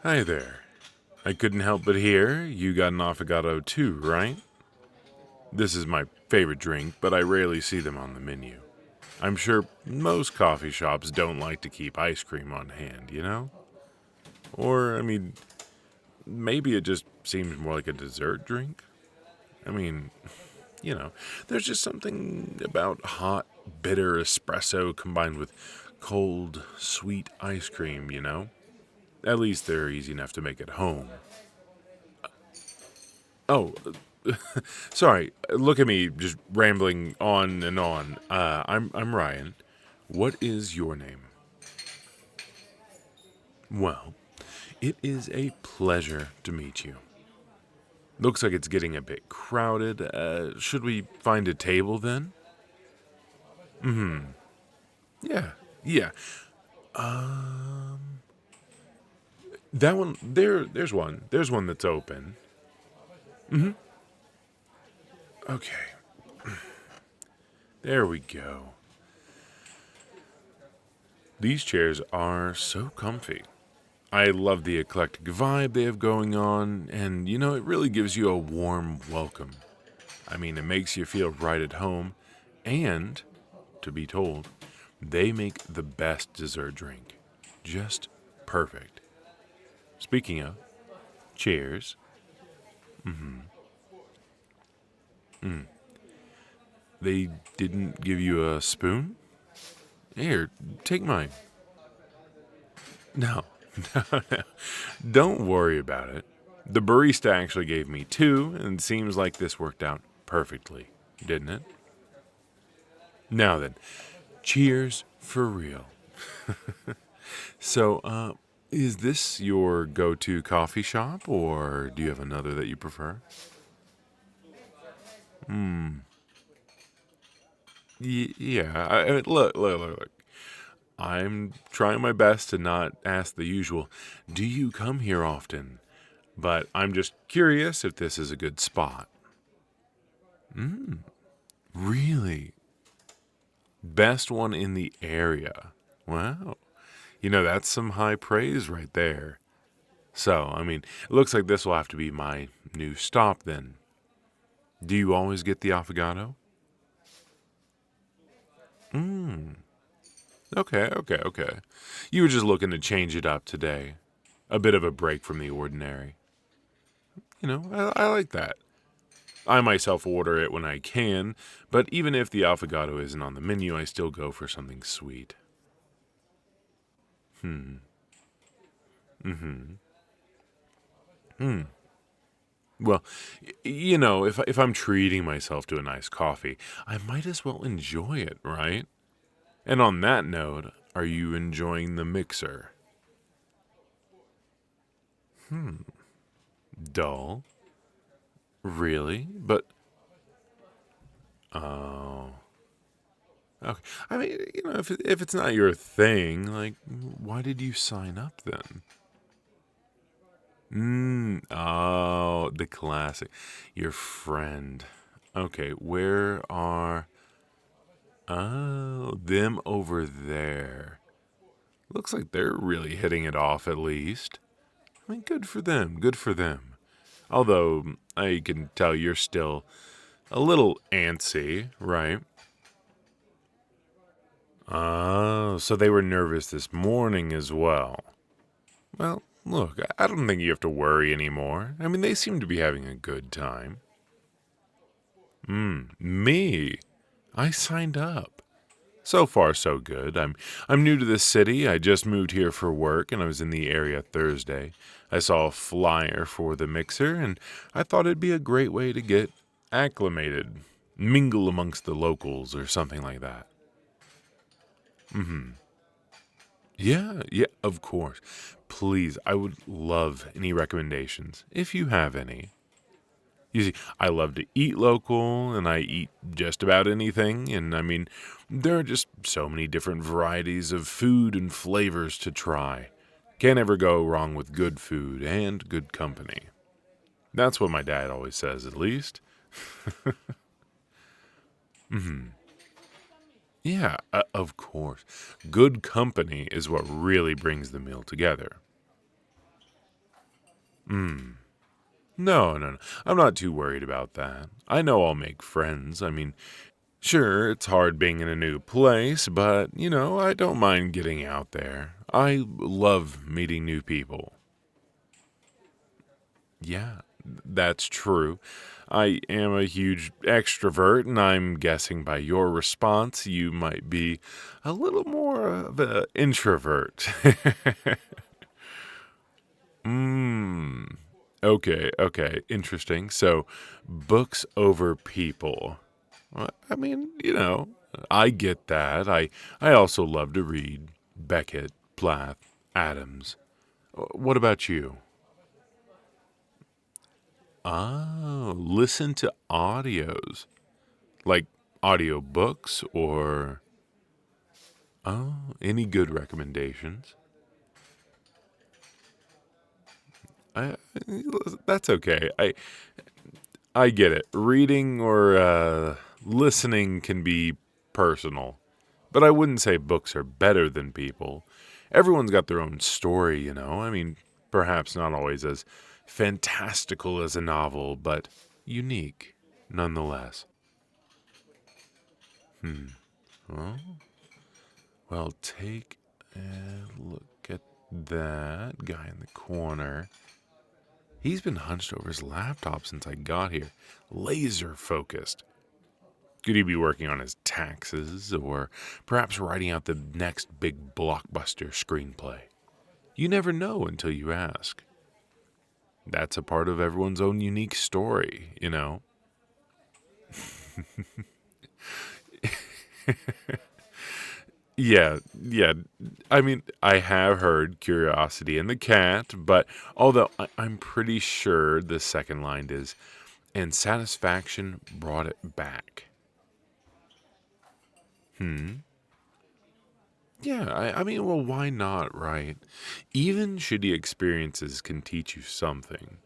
Hi there. I couldn't help but hear you got an affogato too, right? This is my favorite drink, but I rarely see them on the menu. I'm sure most coffee shops don't like to keep ice cream on hand, you know? Or, maybe it just seems more like a dessert drink. I mean, there's just something about hot, bitter espresso combined with cold, sweet ice cream, you know? At least they're easy enough to make at home. Oh, sorry. Look at me just rambling on and on. I'm Ryan. What is your name? Well, it is a pleasure to meet you. Looks like it's getting a bit crowded. Should we find a table then? Yeah, yeah. That one there's one. There's one that's open. Okay. There we go. These chairs are so comfy. I love the eclectic vibe they have going on, and it really gives you a warm welcome. It makes you feel right at home, and, to be told, they make the best dessert drink. Just perfect. Speaking of, cheers. They didn't give you a spoon? Here, take mine. No, no. Don't worry about it. The barista actually gave me two, and it seems like this worked out perfectly, didn't it? Now then, cheers for real. So, is this your go-to coffee shop, or do you have another that you prefer? Yeah. Look. I'm trying my best to not ask the usual, do you come here often? But I'm just curious if this is a good spot. Really? Best one in the area. Wow. That's some high praise right there. So, it looks like this will have to be my new stop then. Do you always get the affogato? Okay. You were just looking to change it up today. A bit of a break from the ordinary. I like that. I myself order it when I can, but even if the affogato isn't on the menu, I still go for something sweet. Well, if I'm treating myself to a nice coffee, I might as well enjoy it, right? And on that note, are you enjoying the mixer? Dull? Really? But, oh. Okay. If it's not your thing, like, why did you sign up then? Oh, the classic. Your friend. Okay, where are. Oh, them over there. Looks like they're really hitting it off at least. Good for them, good for them. Although, I can tell you're still a little antsy, right? Oh, so they were nervous this morning as well. Well, look, I don't think you have to worry anymore. They seem to be having a good time. Me? I signed up. So far, so good. I'm new to this city. I just moved here for work, and I was in the area Thursday. I saw a flyer for the mixer, and I thought it'd be a great way to get acclimated, mingle amongst the locals, or something like that. Yeah, of course. Please, I would love any recommendations, if you have any. You see, I love to eat local, and I eat just about anything, and there are just so many different varieties of food and flavors to try. Can't ever go wrong with good food and good company. That's what my dad always says, at least. Yeah, of course. Good company is what really brings the meal together. No, no, no. I'm not too worried about that. I know I'll make friends. I mean, sure, it's hard being in a new place, but, I don't mind getting out there. I love meeting new people. Yeah, that's true. I am a huge extrovert, and I'm guessing by your response, you might be a little more of an introvert. Mmm. Okay, okay, interesting. So, books over people. Well, I mean, I get that. I also love to read Beckett, Plath, Adams. What about you? Oh, listen to audios. Like audiobooks or any good recommendations? I that's okay. I get it. Reading or listening can be personal, but I wouldn't say books are better than people. Everyone's got their own story. I mean, perhaps not always as fantastical as a novel, but unique nonetheless. Well, well, take a look at that guy in the corner. He's been hunched over his laptop since I got here, laser focused. Could he be working on his taxes or perhaps writing out the next big blockbuster screenplay? You never know until you ask. That's a part of everyone's own unique story. Yeah, yeah. I mean, I have heard Curiosity and the Cat, but although I'm pretty sure the second line is, and satisfaction brought it back. Yeah, I mean, well, why not, right? Even shitty experiences can teach you something.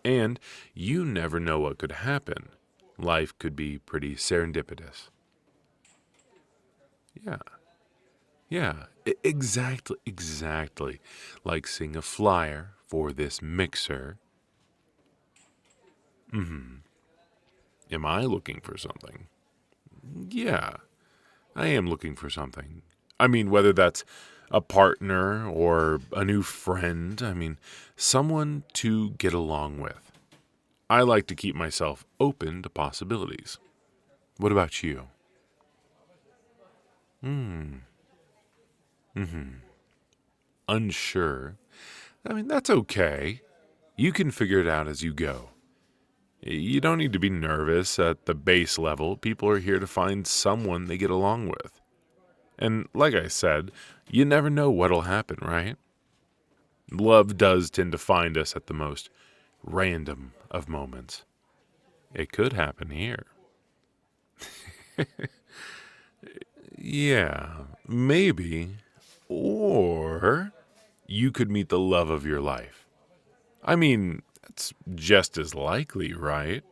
And you never know what could happen. Life could be pretty serendipitous. Yeah, yeah, exactly, exactly. Like seeing a flyer for this mixer. Am I looking for something? Yeah, I am looking for something. I mean, whether that's a partner or a new friend, I mean, someone to get along with. I like to keep myself open to possibilities. What about you? Unsure? I mean, that's okay. You can figure it out as you go. You don't need to be nervous at the base level. People are here to find someone they get along with. And like I said, you never know what'll happen, right? Love does tend to find us at the most random of moments. It could happen here. Yeah, maybe. Or you could meet the love of your life. I mean, that's just as likely, right?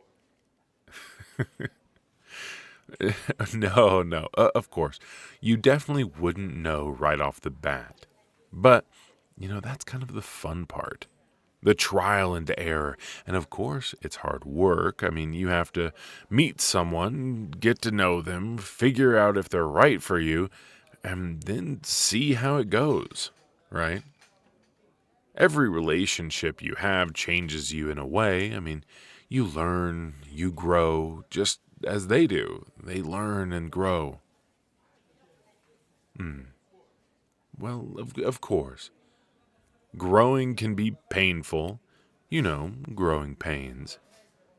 No, no, of course. You definitely wouldn't know right off the bat. But, that's kind of the fun part. The trial and error. And of course, it's hard work. I mean, you have to meet someone, get to know them, figure out if they're right for you, and then see how it goes, right? Every relationship you have changes you in a way. I mean, you learn, you grow, just as they do. They learn and grow. Well, of course. Growing can be painful. Growing pains.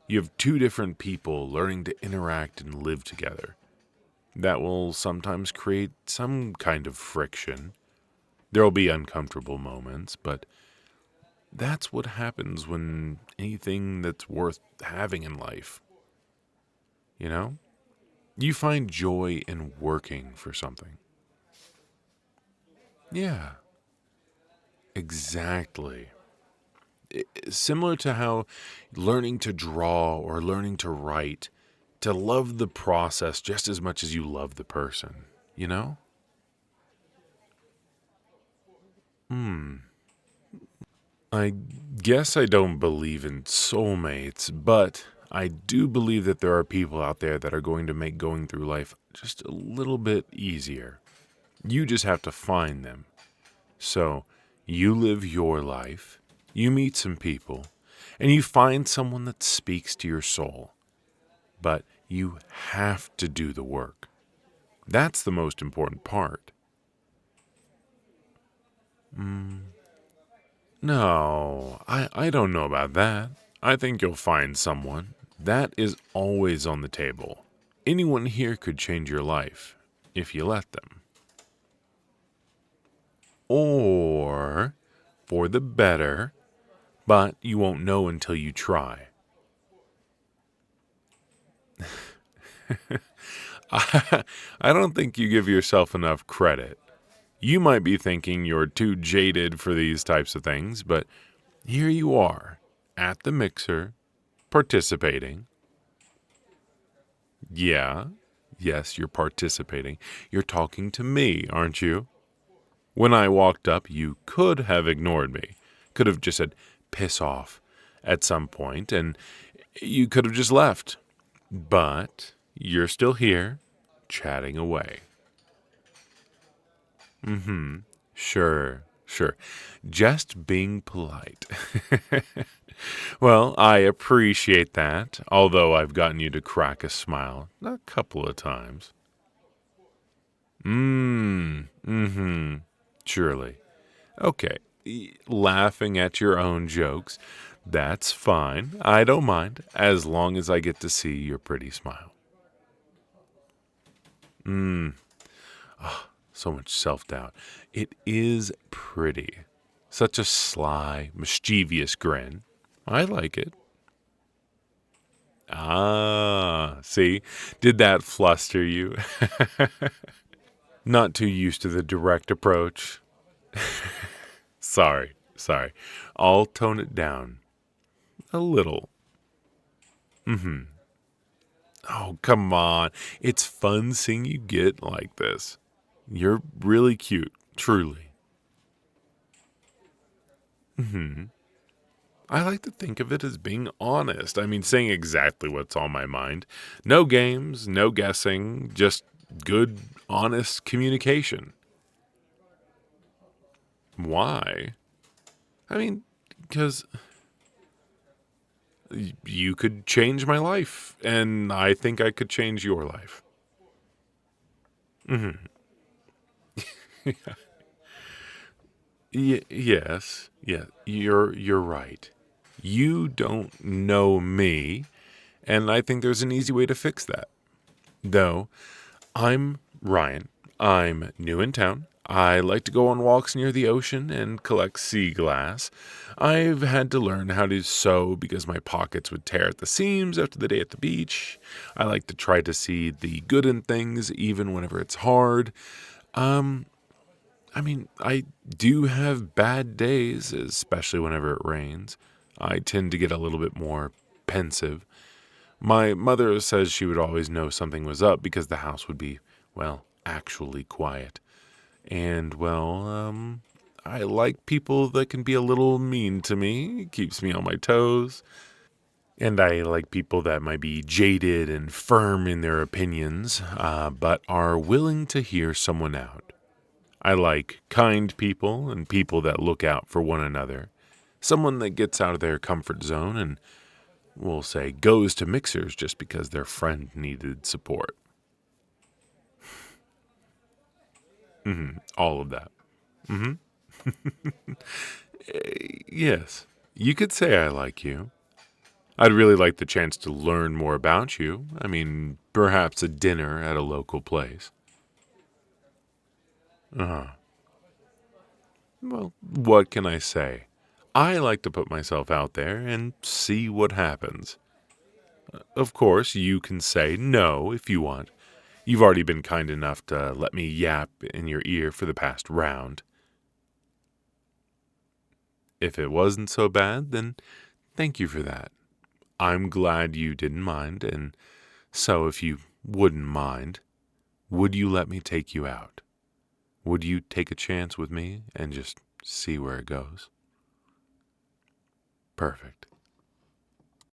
You have two different people learning to interact and live together. That will sometimes create some kind of friction. There will be uncomfortable moments, but that's what happens when anything that's worth having in life, you know? You find joy in working for something. Yeah, exactly. Similar to how learning to draw or learning to write, to love the process just as much as you love the person, you know? I guess I don't believe in soulmates, but I do believe that there are people out there that are going to make going through life just a little bit easier. You just have to find them. So, you live your life, you meet some people, and you find someone that speaks to your soul. But you have to do the work. That's the most important part. No, I don't know about that. I think you'll find someone. That is always on the table. Anyone here could change your life if you let them. Or for the better, but you won't know until you try. I don't think you give yourself enough credit. You might be thinking you're too jaded for these types of things, but here you are, at the mixer, participating. Yeah, yes, you're participating. You're talking to me, aren't you? When I walked up, you could have ignored me. Could have just said, piss off, at some point, and you could have just left. But you're still here, chatting away. Sure, sure. Just being polite. Well, I appreciate that, although I've gotten you to crack a smile a couple of times. Surely. Okay, laughing at your own jokes, that's fine. I don't mind, as long as I get to see your pretty smile. So much self-doubt. It is pretty. Such a sly, mischievous grin. I like it. Ah, see? Did that fluster you? Not too used to the direct approach. Sorry. I'll tone it down. A little. Oh, come on. It's fun seeing you get like this. You're really cute, truly. I like to think of it as being honest. I mean, saying exactly what's on my mind. No games, no guessing, just good, honest communication. Why? I mean, because you could change my life, and I think I could change your life. Yes, yeah, you're right. You don't know me, and I think there's an easy way to fix that. Though, I'm Ryan. I'm new in town. I like to go on walks near the ocean and collect sea glass. I've had to learn how to sew because my pockets would tear at the seams after the day at the beach. I like to try to see the good in things even whenever it's hard. I mean, I do have bad days, especially whenever it rains. I tend to get a little bit more pensive. My mother says she would always know something was up because the house would be, well, actually quiet. And, well, I like people that can be a little mean to me. It keeps me on my toes. And I like people that might be jaded and firm in their opinions, but are willing to hear someone out. I like kind people and people that look out for one another. Someone that gets out of their comfort zone and, we'll say, goes to mixers just because their friend needed support. All of that. Yes, you could say I like you. I'd really like the chance to learn more about you. I mean, perhaps a dinner at a local place. Well, what can I say? I like to put myself out there and see what happens. Of course, you can say no if you want. You've already been kind enough to let me yap in your ear for the past round. If it wasn't so bad, then thank you for that. I'm glad you didn't mind, and so if you wouldn't mind, would you let me take you out? Would you take a chance with me and just see where it goes? Perfect.